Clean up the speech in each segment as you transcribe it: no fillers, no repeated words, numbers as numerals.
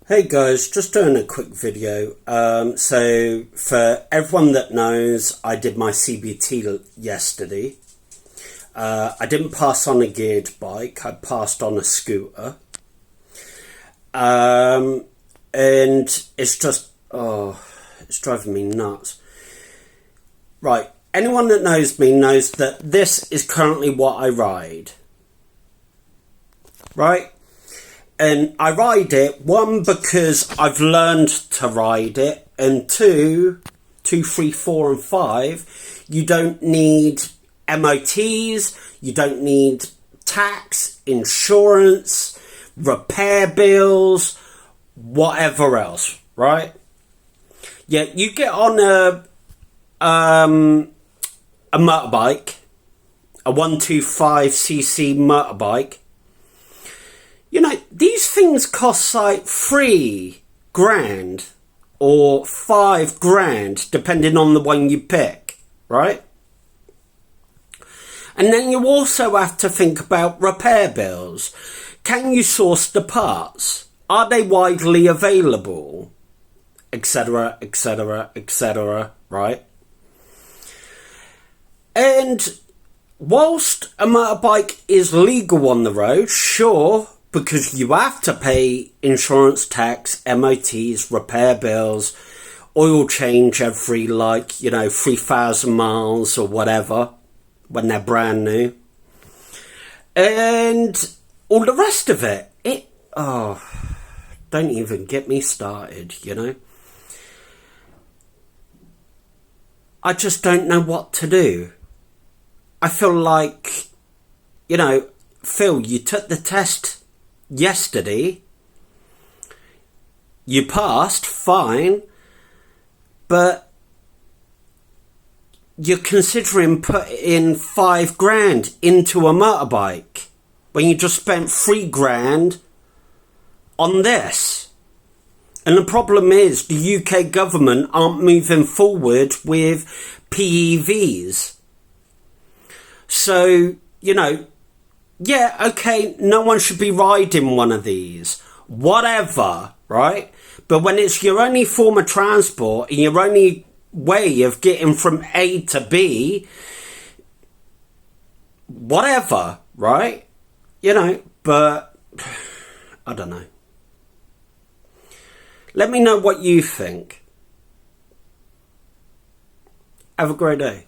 Hey guys, just doing a quick video. So for everyone that knows, I did my CBT yesterday. I didn't pass on a geared bike, I passed on a scooter. And it's just, it's driving me nuts. Right, anyone that knows me knows that this is currently what I ride. Right? And I ride it, one, because I've learned to ride it, and two, 3, 4 and 5, you don't need MOTs, you don't need tax, insurance, repair bills, whatever else, right? Yeah, you get on a motorbike, a 125cc motorbike. You know, these things cost like $3,000 or $5,000, depending on the one you pick, right? And then you also have to think about repair bills. Can you source the parts? Are they widely available? Etc., etc., etc., right? And whilst a motorbike is legal on the road, sure, because you have to pay insurance, tax, MOTs, repair bills, oil change every 3,000 miles or whatever when they're brand new, and all the rest of it. Don't even get me started, you know. I just don't know what to do. I feel like, you know, Phil, you took the test yesterday, you passed, fine, but you're considering putting $5,000 into a motorbike when you just spent $3,000 on this. And the problem is the UK government aren't moving forward with PEVs. So, you know, yeah, okay, no one should be riding one of these, whatever, right? But when it's your only form of transport and your only way of getting from A to B, whatever, right? You know, but I don't know. Let me know what you think. Have a great day.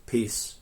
Peace.